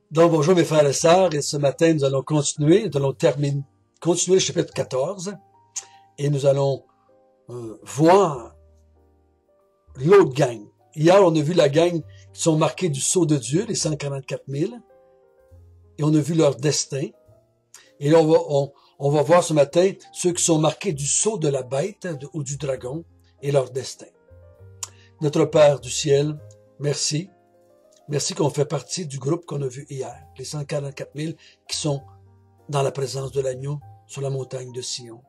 Donc, bonjour mes frères et sœurs, et ce matin, nous allons continuer le chapitre 14, et nous allons voir l'autre gang. Hier, on a vu la gang qui sont marqués du sceau de Dieu, les 144 000, et on a vu leur destin. Et là, on va voir ce matin ceux qui sont marqués du sceau de la bête ou du dragon et leur destin. Notre Père du ciel, merci. Merci qu'on fait partie du groupe qu'on a vu hier, les 144 000 qui sont dans la présence de l'agneau sur la montagne de Sion.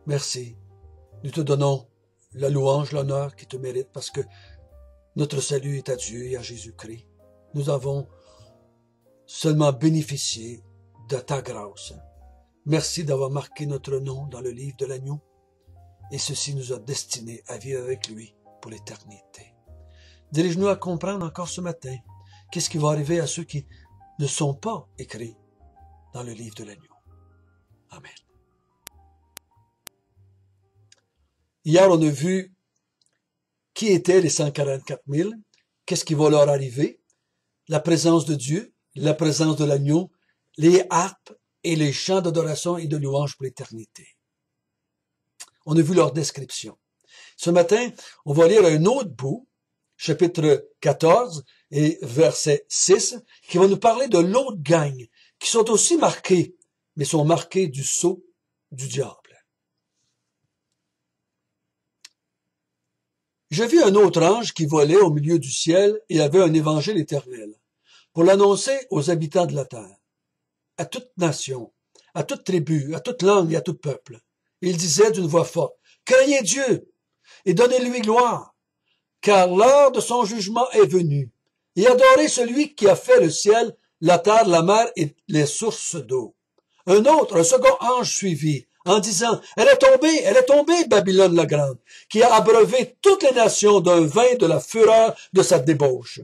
Merci. Nous te donnons la louange, l'honneur qui te mérite parce que notre salut est à Dieu et à Jésus-Christ. Nous avons seulement bénéficié de ta grâce. Merci d'avoir marqué notre nom dans le livre de l'agneau et ceci nous a destinés à vivre avec lui pour l'éternité. Dirige-nous à comprendre encore ce matin qu'est-ce qui va arriver à ceux qui ne sont pas écrits dans le livre de l'agneau. Amen. Hier, on a vu qui étaient les 144 000, qu'est-ce qui va leur arriver, la présence de Dieu, la présence de l'agneau, les harpes et les chants d'adoration et de louange pour l'éternité. On a vu leur description. Ce matin, on va lire un autre bout, chapitre 14 et verset 6, qui va nous parler de l'autre gang, qui sont aussi marqués, mais sont marqués du sceau du diable. J'ai vu un autre ange qui volait au milieu du ciel et avait un évangile éternel, pour l'annoncer aux habitants de la terre, à toute nation, à toute tribu, à toute langue et à tout peuple. Et il disait d'une voix forte, « Craignez Dieu et donnez-lui gloire, car l'heure de son jugement est venue, et adorez celui qui a fait le ciel, la terre, la mer et les sources d'eau. » Un second ange suivit, en disant, « Elle est tombée, Babylone la grande, qui a abreuvé toutes les nations d'un vin de la fureur de sa débauche. »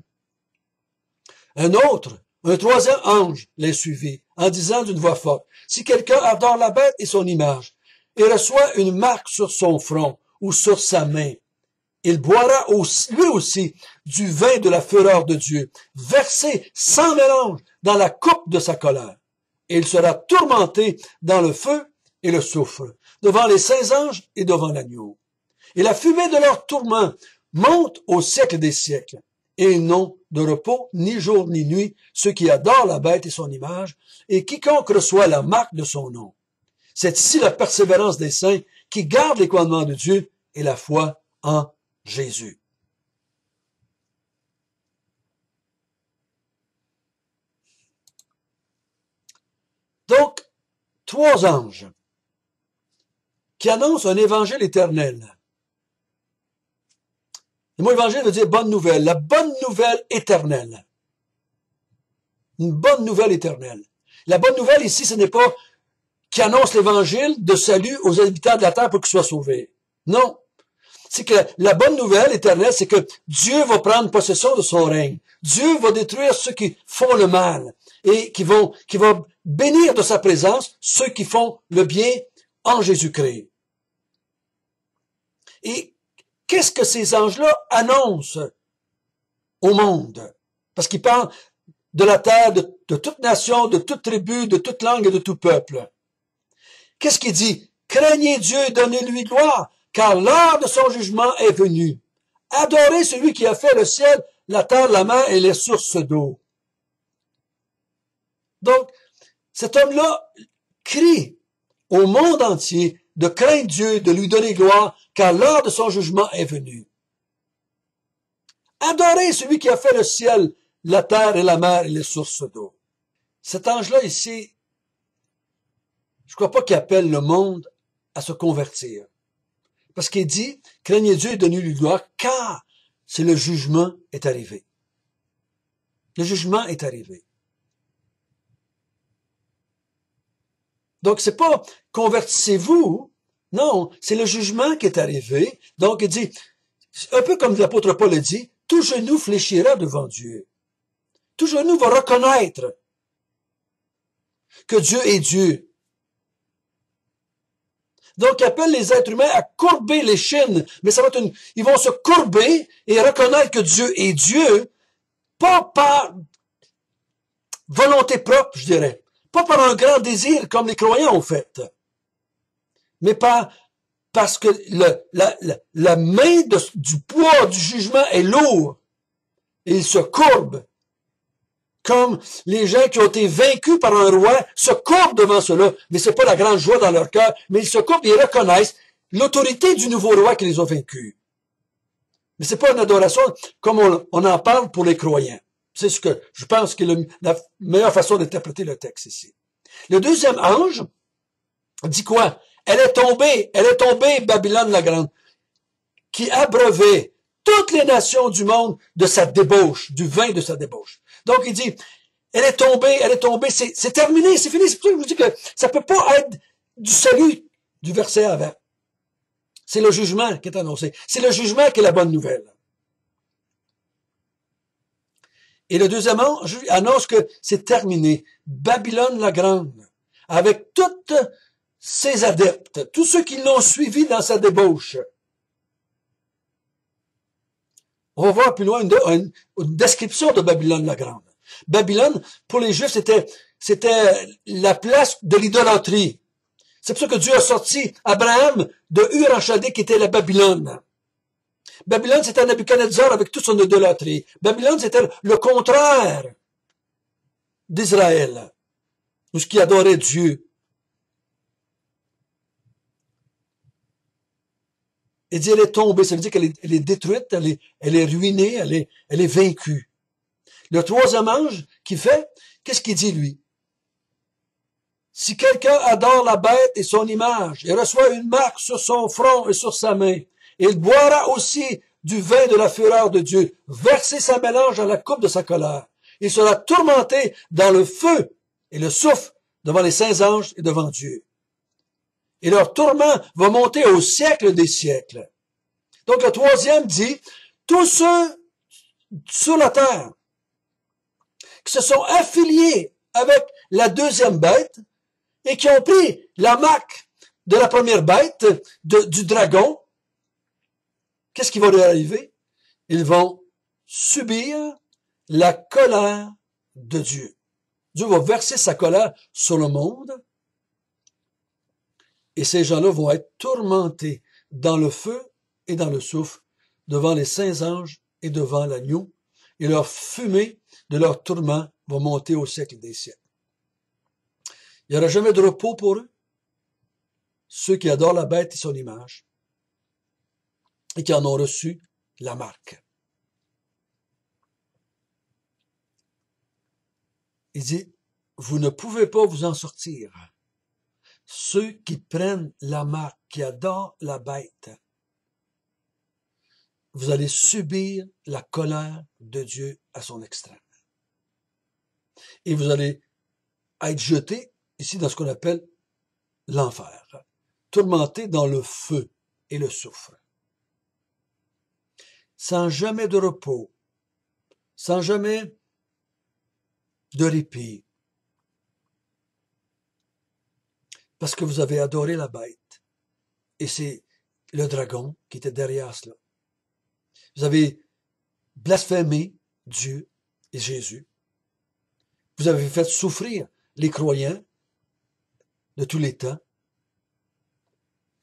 Un troisième ange les suivit, en disant d'une voix forte, « Si quelqu'un adore la bête et son image, et reçoit une marque sur son front ou sur sa main, il boira lui aussi du vin de la fureur de Dieu, versé sans mélange dans la coupe de sa colère. Et il sera tourmenté dans le feu et le soufre, devant les saints anges et devant l'agneau. Et la fumée de leur tourment monte au siècle des siècles. Et ils n'ont de repos ni jour ni nuit, ceux qui adorent la bête et son image, et quiconque reçoit la marque de son nom. C'est ici la persévérance des saints qui gardent les commandements de Dieu et la foi en Jésus. Donc, trois anges qui annoncent un évangile éternel. Le mot évangile veut dire bonne nouvelle, la bonne nouvelle éternelle. Une bonne nouvelle éternelle. La bonne nouvelle ici, ce n'est pas qui annonce l'évangile de salut aux habitants de la terre pour qu'ils soient sauvés. Non. C'est que la bonne nouvelle éternelle, c'est que Dieu va prendre possession de son règne. Dieu va détruire ceux qui font le mal et qui va bénir de sa présence ceux qui font le bien en Jésus-Christ. Et qu'est-ce que ces anges-là annoncent au monde? Parce qu'ils parlent de la terre, de toute nation, de toute tribu, de toute langue et de tout peuple. Qu'est-ce qu'il dit? Craignez Dieu et donnez-lui gloire, car l'heure de son jugement est venue. Adorez celui qui a fait le ciel, la terre, la mer et les sources d'eau. Donc, cet homme-là crie au monde entier de craindre Dieu, de lui donner gloire, car l'heure de son jugement est venue. Adorez celui qui a fait le ciel, la terre et la mer et les sources d'eau. Cet ange-là ici, je ne crois pas qu'il appelle le monde à se convertir. Parce qu'il dit, craignez Dieu et donnez-lui gloire, car c'est le jugement est arrivé. Le jugement est arrivé. Donc, c'est pas convertissez-vous. Non, c'est le jugement qui est arrivé. Donc, il dit, un peu comme l'apôtre Paul le dit, tout genou fléchira devant Dieu. Tout genou va reconnaître que Dieu est Dieu. Donc, il appelle les êtres humains à courber les chaînes. Mais ça va être ils vont se courber et reconnaître que Dieu est Dieu pas par volonté propre, je dirais, pas par un grand désir comme les croyants ont fait, mais parce que la main du poids du jugement est lourde et il se courbe. Comme les gens qui ont été vaincus par un roi se courbent devant cela, mais c'est pas la grande joie dans leur cœur, mais ils se courbent et ils reconnaissent l'autorité du nouveau roi qui les a vaincus. Mais c'est pas une adoration comme on en parle pour les croyants. C'est ce que je pense que la meilleure façon d'interpréter le texte ici. Le deuxième ange dit quoi? Elle est tombée, Babylone la grande, qui abreuvait toutes les nations du monde de sa débauche, du vin de sa débauche. Donc il dit, elle est tombée, c'est terminé, c'est fini. C'est pour ça que je vous dis que ça peut pas être du salut du verset avant. C'est le jugement qui est annoncé. C'est le jugement qui est la bonne nouvelle. Et le deuxième ange annonce que c'est terminé. Babylone la grande, avec toutes ses adeptes, tous ceux qui l'ont suivi dans sa débauche. On va voir plus loin une description de Babylone la grande. Babylone, pour les Juifs, c'était la place de l'idolâtrie. C'est pour ça que Dieu a sorti Abraham de Ur en Chaldée, qui était la Babylone. Babylone, c'était Nebuchadnezzar avec toute son idolâtrie. Babylone, c'était le contraire d'Israël, ou ce qui adorait Dieu. Il dit, elle est tombée, ça veut dire qu'elle est détruite, elle est ruinée, elle est vaincue. Le troisième ange qui fait, qu'est-ce qu'il dit lui? Si quelqu'un adore la bête et son image, et reçoit une marque sur son front et sur sa main, il boira aussi du vin de la fureur de Dieu, verser sa mélange dans la coupe de sa colère. Il sera tourmenté dans le feu et le souffle devant les saints anges et devant Dieu. Et leur tourment va monter au siècle des siècles. Donc le troisième dit, tous ceux sur la terre qui se sont affiliés avec la deuxième bête et qui ont pris la marque de la première bête, du dragon, qu'est-ce qui va leur arriver? Ils vont subir la colère de Dieu. Dieu va verser sa colère sur le monde et ces gens-là vont être tourmentés dans le feu et dans le souffle devant les saints anges et devant l'agneau, et leur fumée de leur tourment va monter au siècle des siècles. Il n'y aura jamais de repos pour eux, ceux qui adorent la bête et son image, et qui en ont reçu la marque. Il dit, vous ne pouvez pas vous en sortir. Ceux qui prennent la marque, qui adorent la bête, vous allez subir la colère de Dieu à son extrême. Et vous allez être jetés ici dans ce qu'on appelle l'enfer, tourmentés dans le feu et le soufre, sans jamais de repos, sans jamais de répit, parce que vous avez adoré la bête, et c'est le dragon qui était derrière cela. Vous avez blasphémé Dieu et Jésus. Vous avez fait souffrir les croyants de tous les temps.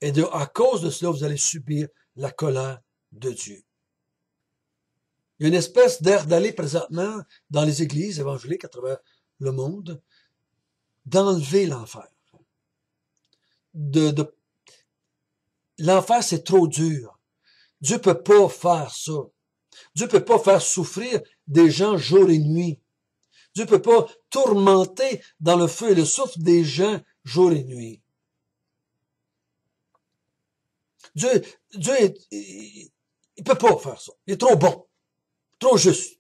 Et à cause de cela, vous allez subir la colère de Dieu. Il y a une espèce d'air d'aller présentement dans les églises évangéliques à travers le monde, d'enlever l'enfer. L'enfer, c'est trop dur. Dieu peut pas faire ça. Dieu peut pas faire souffrir des gens jour et nuit. Dieu peut pas tourmenter dans le feu et le souffle des gens jour et nuit. Dieu, il peut pas faire ça. Il est trop bon, trop juste.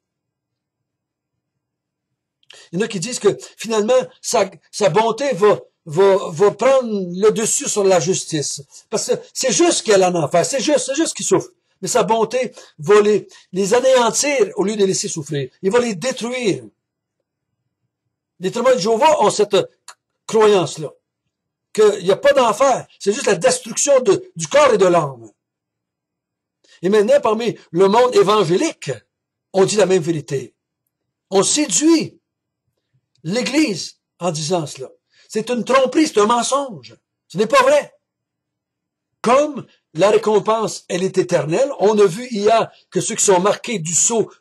Il y en a qui disent que finalement, sa bonté va prendre le dessus sur la justice. Parce que c'est juste qu'elle en enfer, c'est juste qu'il souffre. Mais sa bonté va les anéantir au lieu de les laisser souffrir. Il va les détruire. Les témoins de Jéhovah ont cette croyance-là, qu'il n'y a pas d'enfer, c'est juste la destruction du corps et de l'âme. Et maintenant, parmi le monde évangélique, on dit la même vérité. On séduit l'Église en disant cela. C'est une tromperie, c'est un mensonge. Ce n'est pas vrai. Comme la récompense, elle est éternelle, on a vu hier que ceux qui sont marqués du sceau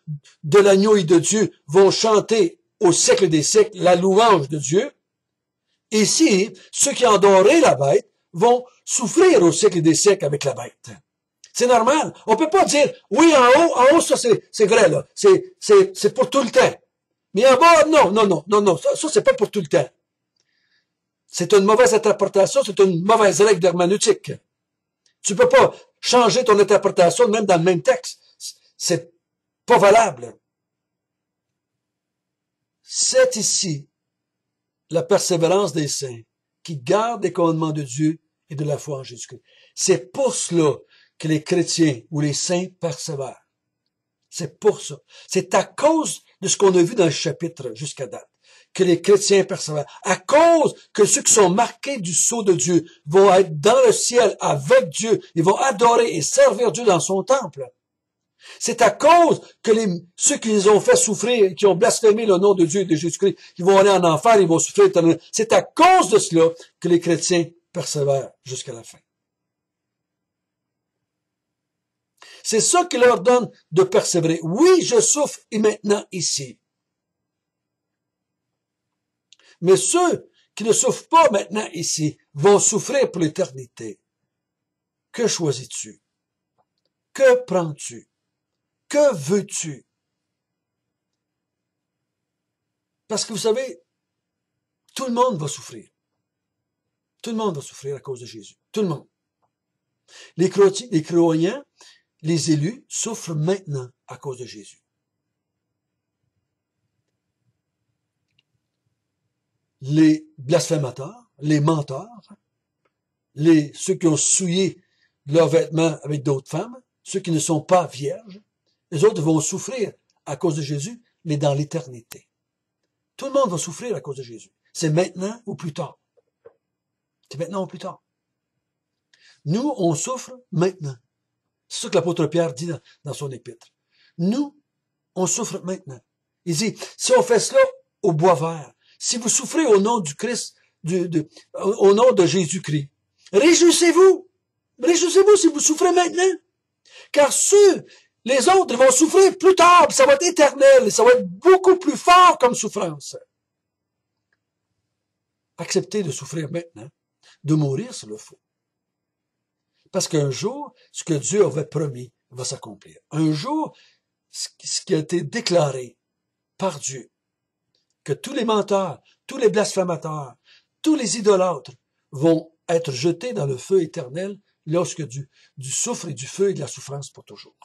de l'agneau et de Dieu vont chanter au siècle des siècles la louange de Dieu. Ici, ceux qui ont adoré la bête vont souffrir au siècle des siècles avec la bête. C'est normal. On peut pas dire, oui, en haut, ça c'est vrai, là. C'est pour tout le temps. Mais en bas, non, ça c'est pas pour tout le temps. C'est une mauvaise interprétation, c'est une mauvaise règle d'herméneutique. Tu peux pas changer ton interprétation même dans le même texte. C'est pas valable. C'est ici la persévérance des saints qui gardent les commandements de Dieu et de la foi en Jésus-Christ. C'est pour cela que les chrétiens ou les saints persévèrent. C'est pour ça. C'est à cause de ce qu'on a vu dans le chapitre jusqu'à date que les chrétiens persévèrent. À cause que ceux qui sont marqués du sceau de Dieu vont être dans le ciel avec Dieu. Ils vont adorer et servir Dieu dans son temple. C'est à cause que ceux qui les ont fait souffrir, qui ont blasphémé le nom de Dieu et de Jésus-Christ, qui vont aller en enfer, ils vont souffrir éternellement. C'est à cause de cela que les chrétiens persévèrent jusqu'à la fin. C'est ça qui leur donne de persévérer. Oui, je souffre et maintenant ici. Mais ceux qui ne souffrent pas maintenant ici vont souffrir pour l'éternité. Que choisis-tu? Que prends-tu? Que veux-tu? Parce que vous savez, tout le monde va souffrir. Tout le monde va souffrir à cause de Jésus. Tout le monde. Les croyants, les élus souffrent maintenant à cause de Jésus. Les blasphémateurs, les menteurs, ceux qui ont souillé leurs vêtements avec d'autres femmes, ceux qui ne sont pas vierges, les autres vont souffrir à cause de Jésus, mais dans l'éternité. Tout le monde va souffrir à cause de Jésus. C'est maintenant ou plus tard. C'est maintenant ou plus tard. Nous, on souffre maintenant. C'est ça que l'apôtre Pierre dit dans son épître. Nous, on souffre maintenant. Il dit, si on fait cela au bois vert, si vous souffrez au nom du Christ, au nom de Jésus-Christ, réjouissez-vous. Réjouissez-vous si vous souffrez maintenant. Car les autres vont souffrir plus tard, ça va être éternel, ça va être beaucoup plus fort comme souffrance. Acceptez de souffrir maintenant, de mourir s'il le faut. Parce qu'un jour, ce que Dieu avait promis va s'accomplir. Un jour, ce qui a été déclaré par Dieu, que tous les menteurs, tous les blasphémateurs, tous les idolâtres vont être jetés dans le feu éternel lorsque du soufre et du feu et de la souffrance pour toujours.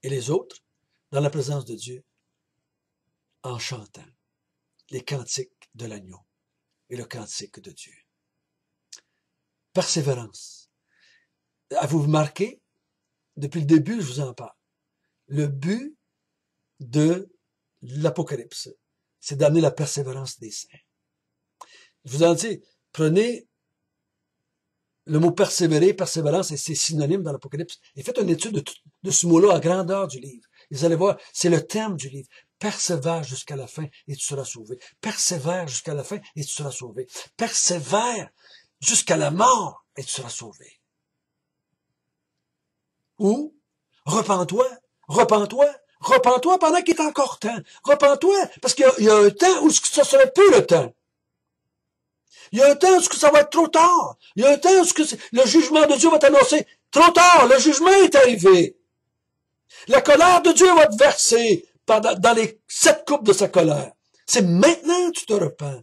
Et les autres, dans la présence de Dieu, en chantant les cantiques de l'agneau et le cantique de Dieu. Persévérance. Avez-vous remarqué, depuis le début, je vous en parle, le but de l'Apocalypse, c'est d'amener la persévérance des saints. Je vous en dis, prenez le mot persévérer, persévérance, et c'est synonyme dans l'Apocalypse, et faites une étude de ce mot-là à grandeur du livre. Et vous allez voir, c'est le thème du livre. Persévère jusqu'à la fin et tu seras sauvé. Persévère jusqu'à la fin et tu seras sauvé. Persévère jusqu'à la mort et tu seras sauvé. Ou, repens-toi, repens-toi, repens-toi pendant qu'il est encore temps. Repens-toi, parce qu'il y a un temps où ça serait plus le temps. Il y a un temps où ça va être trop tard. Il y a un temps où le jugement de Dieu va t'annoncer. Trop tard, le jugement est arrivé. La colère de Dieu va te verser dans les 7 coupes de sa colère. C'est maintenant que tu te repens.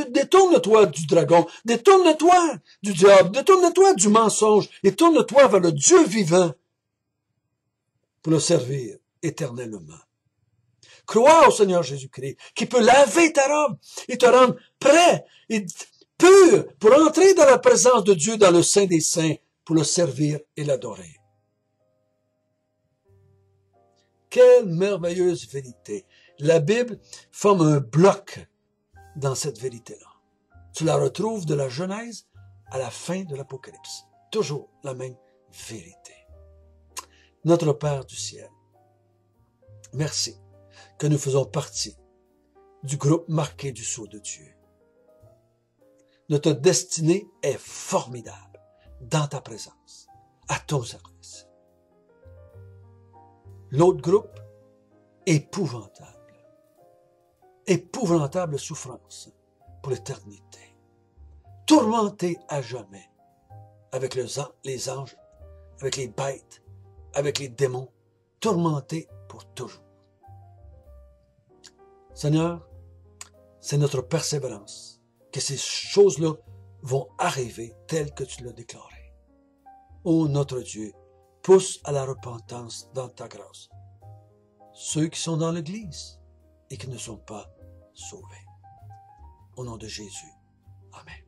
Détourne-toi du dragon, détourne-toi du diable, détourne-toi du mensonge, et tourne-toi vers le Dieu vivant pour le servir éternellement. Crois au Seigneur Jésus-Christ, qui peut laver ta robe et te rendre prêt et pur pour entrer dans la présence de Dieu dans le sein des saints, pour le servir et l'adorer. Quelle merveilleuse vérité! La Bible forme un bloc dans cette vérité-là. Tu la retrouves de la Genèse à la fin de l'Apocalypse. Toujours la même vérité. Notre Père du ciel, merci que nous faisons partie du groupe marqué du sceau de Dieu. Notre destinée est formidable dans ta présence, à ton service. L'autre groupe, épouvantable. Épouvantable souffrance pour l'éternité. Tourmenté à jamais avec les anges, avec les bêtes, avec les démons, tourmenté pour toujours. Seigneur, c'est notre persévérance que ces choses-là vont arriver telles que tu l'as déclaré. Ô notre Dieu, pousse à la repentance dans ta grâce ceux qui sont dans l'Église et qui ne sont pas sauvés. Au nom de Jésus. Amen.